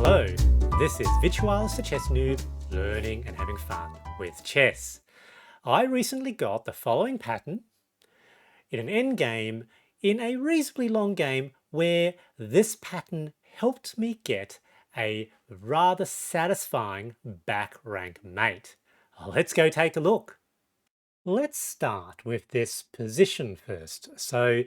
Hello, this is Virtualis the Chess Noob, learning and having fun with chess. I recently got the following pattern in an endgame in a reasonably long game where this pattern helped me get a rather satisfying back rank mate. Let's go take a look. Let's start with this position first. So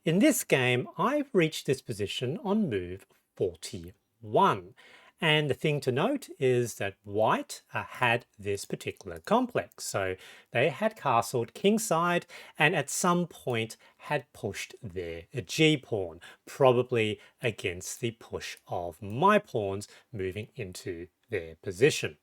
in this game, I've reached this position on move 41. And the thing to note is that white had this particular complex. So they had castled kingside and at some point had pushed their g-pawn, probably against the push of my pawns moving into their position.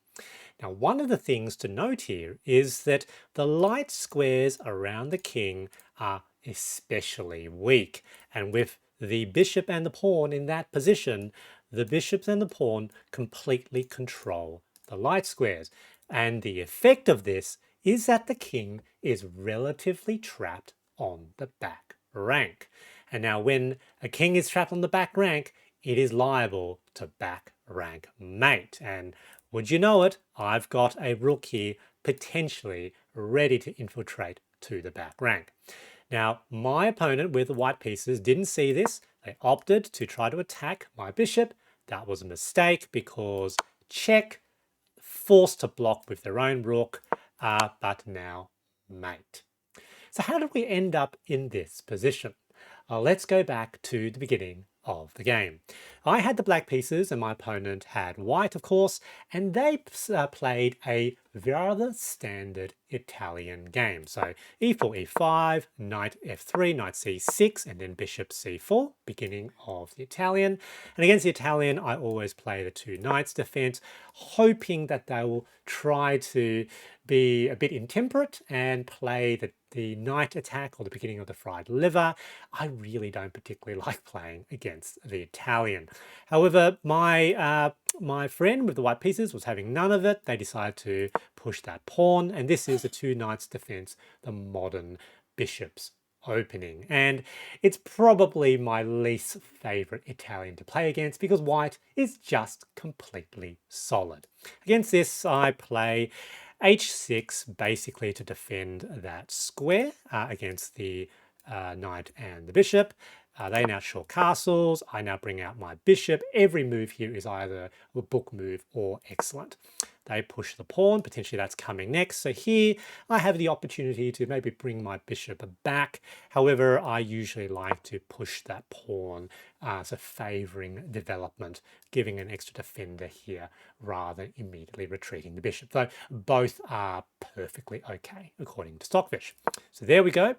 Now, one of the things to note here is that the light squares around the king are especially weak. And with the bishop and the pawn in that position, the bishops and the pawn completely control the light squares. And the effect of this is that the king is relatively trapped on the back rank. And now when a king is trapped on the back rank, it is liable to back rank mate. And would you know it, I've got a rook here potentially ready to infiltrate to the back rank. Now, my opponent with the white pieces didn't see this. They opted to try to attack my bishop. That was a mistake because check, forced to block with their own rook, but now mate. So how did we end up in this position? Let's go back to the beginning of the game. I had the black pieces and my opponent had white, of course, and they played a rather standard Italian game. So e4, e5, knight f3, knight c6, and then bishop c4, beginning of the Italian. And against the Italian, I always play the two knights defense, hoping that they will try to be a bit intemperate and play the knight attack or the beginning of the fried liver. I really don't particularly like playing against the Italian. However, my friend with the white pieces was having none of it. They decided to push that pawn, and this is the two knights defense, the modern bishop's opening. And it's probably my least favorite Italian to play against because white is just completely solid. Against this, I play h6 basically to defend that square against the knight and the bishop. They now short castles. I now bring out my bishop. Every move here is either a book move or excellent. They push the pawn, potentially that's coming next. So here I have the opportunity to maybe bring my bishop back. However, I usually like to push that pawn, so favoring development, giving an extra defender here rather than immediately retreating the bishop. Though both are perfectly okay according to Stockfish. So there we go.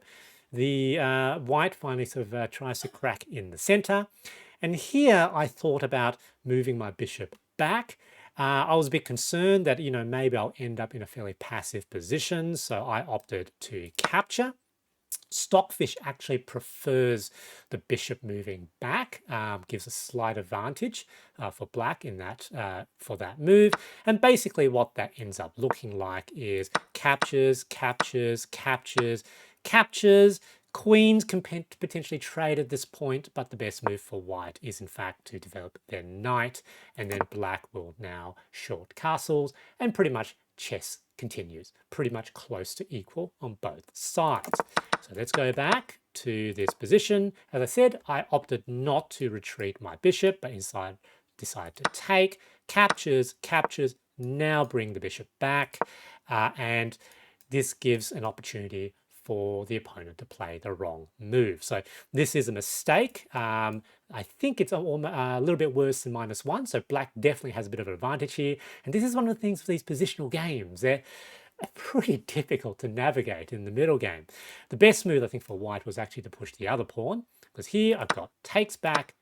The white finally sort of tries to crack in the center. And here I thought about moving my bishop back. I was a bit concerned that, maybe I'll end up in a fairly passive position. So I opted to capture. Stockfish actually prefers the bishop moving back, gives a slight advantage for black in that for that move. And basically what that ends up looking like is captures, captures, captures, captures. Queens can potentially trade at this point, but the best move for white is in fact to develop their knight, and then black will now short castles, and pretty much chess continues, pretty much close to equal on both sides. So let's go back to this position. As I said, I opted not to retreat my bishop, but instead decide to take, captures, captures, now bring the bishop back, and this gives an opportunity for the opponent to play the wrong move. So this is a mistake. I think it's a little bit worse than -1. So black definitely has a bit of an advantage here. And this is one of the things for these positional games. They're pretty difficult to navigate in the middle game. The best move, I think, for white was actually to push the other pawn, because here I've got takes back,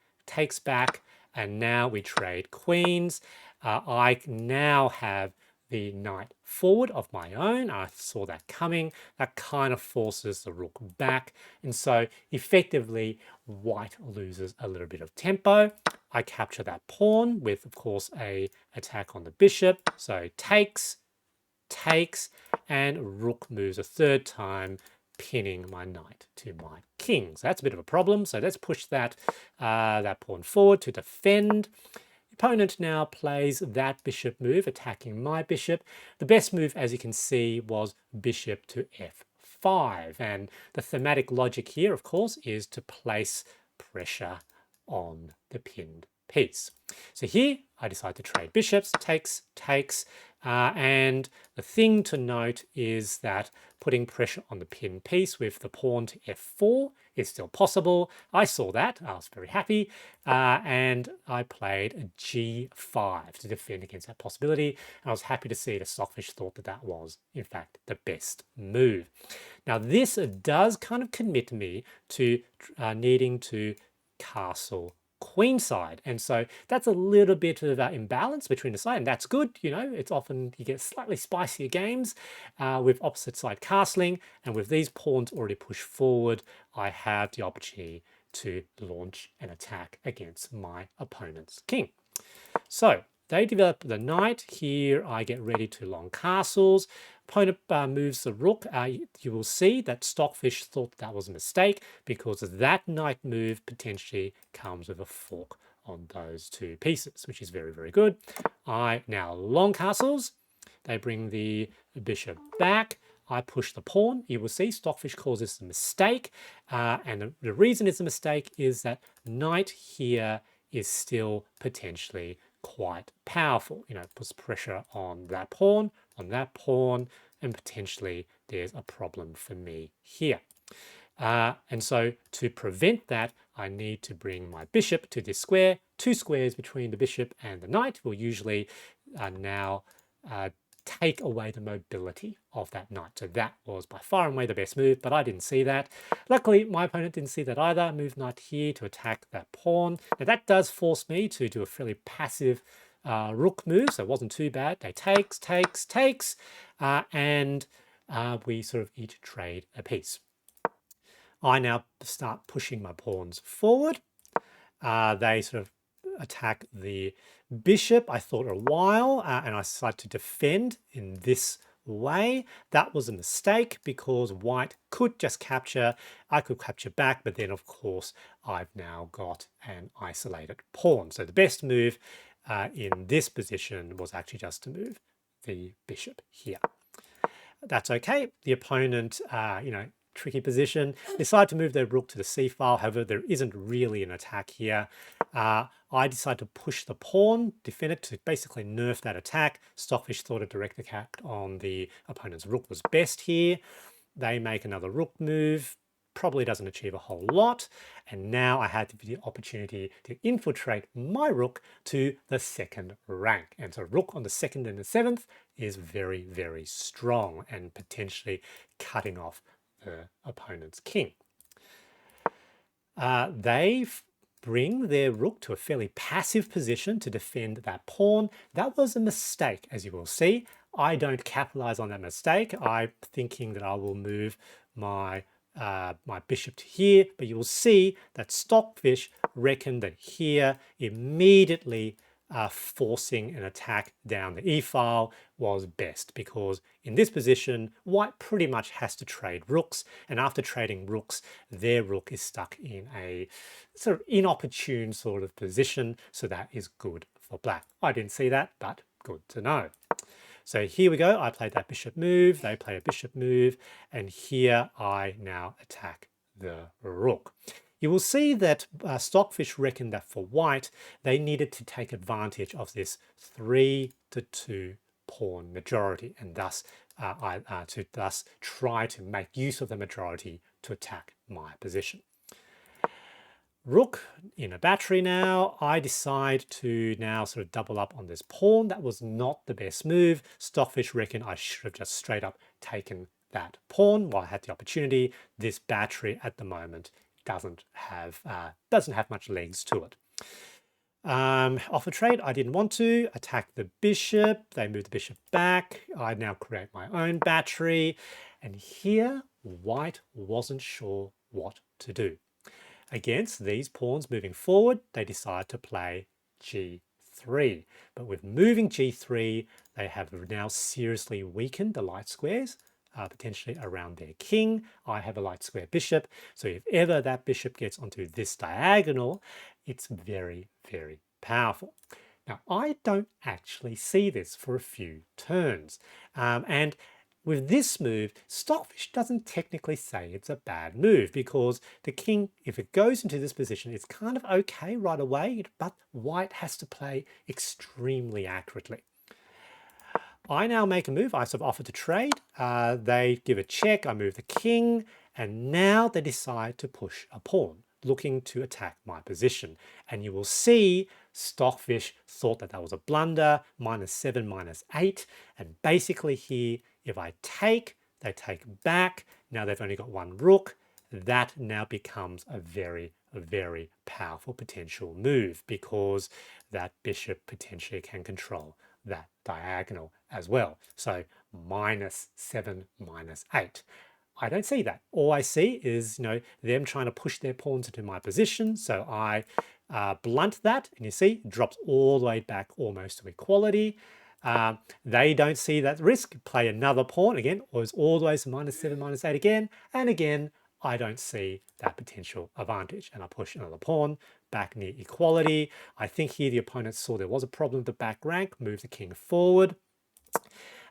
and now we trade queens. I now have the knight forward of my own. I saw that coming. That kind of forces the rook back. And so effectively, white loses a little bit of tempo. I capture that pawn with, of course, a attack on the bishop. So takes, and rook moves a third time, pinning my knight to my king. So that's a bit of a problem. So let's push that, that pawn forward to defend. Opponent now plays that bishop move, attacking my bishop. The best move, as you can see, was bishop to f5. And the thematic logic here, of course, is to place pressure on the pinned piece. So here I decide to trade bishops, takes, and the thing to note is that putting pressure on the pinned piece with the pawn to f4 is still possible. I saw that, I was very happy, and I played a g5 to defend against that possibility. And I was happy to see that Stockfish thought that that was, in fact, the best move. Now this does kind of commit me to needing to castle queenside, and so that's a little bit of imbalance between the side, and that's good. You know, it's often you get slightly spicier games with opposite side castling, and with these pawns already pushed forward, I have the opportunity to launch an attack against my opponent's king. So they develop the knight. Here I get ready to long castles. Opponent moves the rook. You will see that Stockfish thought that was a mistake because that knight move potentially comes with a fork on those two pieces, which is very, very good. I now long castles. They bring the bishop back. I push the pawn. You will see Stockfish calls this a mistake. And the reason it's a mistake is that knight here is still potentially quite powerful. You know, it puts pressure on that pawn, and potentially there's a problem for me here. And so to prevent that, I need to bring my bishop to this square. Two squares between the bishop and the knight will usually now take away the mobility of that knight. So that was by far and away the best move, but I didn't see that. Luckily, my opponent didn't see that either. Move knight here to attack that pawn. Now that does force me to do a fairly passive rook move, so it wasn't too bad. They takes, and we sort of each trade a piece. I now start pushing my pawns forward. They sort of attack the bishop. I thought a while, and I decided to defend in this way. That was a mistake because white could just capture. I could capture back, but then of course I've now got an isolated pawn. So the best move in this position was actually just to move the bishop here. That's okay. The opponent, tricky position, decide to move their rook to the c file. However, there isn't really an attack here. I decide to push the pawn, defend it to basically nerf that attack. Stockfish thought a direct attack on the opponent's rook was best here. They make another rook move. Probably doesn't achieve a whole lot. And now I had the opportunity to infiltrate my rook to the second rank. And so rook on the second and the seventh is very, very strong and potentially cutting off the opponent's king. They bring their rook to a fairly passive position to defend that pawn. That was a mistake, as you will see. I don't capitalize on that mistake. I'm thinking that I will move my my bishop to here, but you will see that Stockfish reckoned that here immediately forcing an attack down the e-file was best, because in this position white pretty much has to trade rooks, and after trading rooks their rook is stuck in a sort of inopportune sort of position, so that is good for black. I didn't see that, but good to know. So here we go, I played that bishop move, they play a bishop move, and here I now attack the rook. You will see that Stockfish reckoned that for white, they needed to take advantage of this 3-2 pawn majority, and thus thus try to make use of the majority to attack my position. Rook in a battery now. I decide to now sort of double up on this pawn. That was not the best move. Stockfish reckon I should have just straight up taken that pawn while I had the opportunity. This battery at the moment doesn't have much legs to it. Off a trade, I didn't want to attack the bishop. They move the bishop back. I now create my own battery. And here, white wasn't sure what to do. Against these pawns moving forward, they decide to play g3. But with moving g3, they have now seriously weakened the light squares, potentially around their king. I have a light square bishop, so if ever that bishop gets onto this diagonal, it's very, very powerful. Now, I don't actually see this for a few turns. And with this move, Stockfish doesn't technically say it's a bad move because the king, if it goes into this position, it's kind of okay right away, but white has to play extremely accurately. I now make a move. I sort of offer to trade. They give a check. I move the king. And now they decide to push a pawn, looking to attack my position. And you will see Stockfish thought that that was a blunder, -7, -8. And basically here, if I take, they take back. Now they've only got one rook. That now becomes a very powerful potential move because that bishop potentially can control that diagonal as well. So -7, -8. I don't see that. All I see is, them trying to push their pawns into my position. So I blunt that, and you see, it drops all the way back almost to equality. They don't see that risk, play another pawn again, or it's all the way to -7, -8 again, and again, I don't see that potential advantage. And I push another pawn back near equality. I think here the opponent saw there was a problem with the back rank, move the king forward.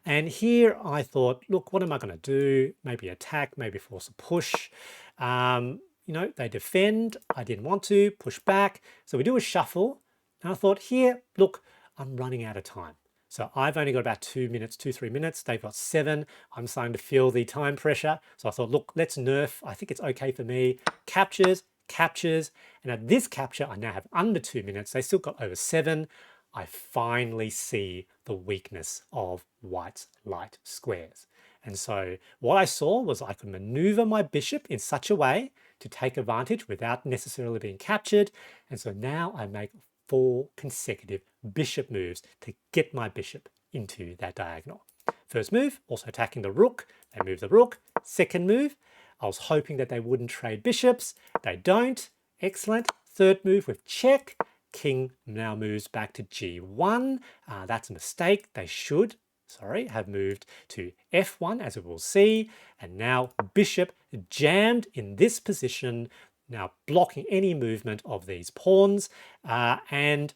And here I thought, look, what am I going to do? Maybe attack, maybe force a push. They defend. I didn't want to push back. So we do a shuffle. And I thought here, look, I'm running out of time. So I've only got about 2 minutes, 3 minutes. They've got 7. I'm starting to feel the time pressure. So I thought, look, let's nerf. I think it's okay for me. Captures, captures. And at this capture, I now have under 2 minutes. They still got over 7. I finally see the weakness of white's light squares. And so what I saw was I could maneuver my bishop in such a way to take advantage without necessarily being captured. And so now I make 4 consecutive bishop moves to get my bishop into that diagonal. First move, also attacking the rook. They move the rook. Second move, I was hoping that they wouldn't trade bishops. They don't. Excellent. Third move with check. King now moves back to g1. That's a mistake. They should, have moved to f1, as we will see. And now bishop jammed in this position, now blocking any movement of these pawns. And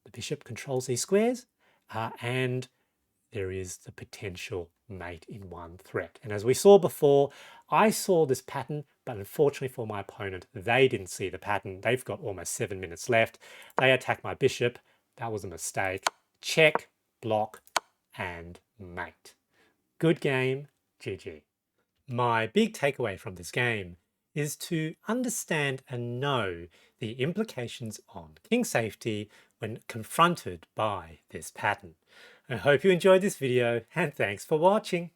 the bishop controls these squares. And there is the potential mate in one threat. And as we saw before, I saw this pattern, but unfortunately for my opponent, they didn't see the pattern. They've got almost 7 minutes left. They attack my bishop. That was a mistake. Check, block, and mate. Good game, GG. My big takeaway from this game is to understand and know the implications on king safety when confronted by this pattern. I hope you enjoyed this video and thanks for watching.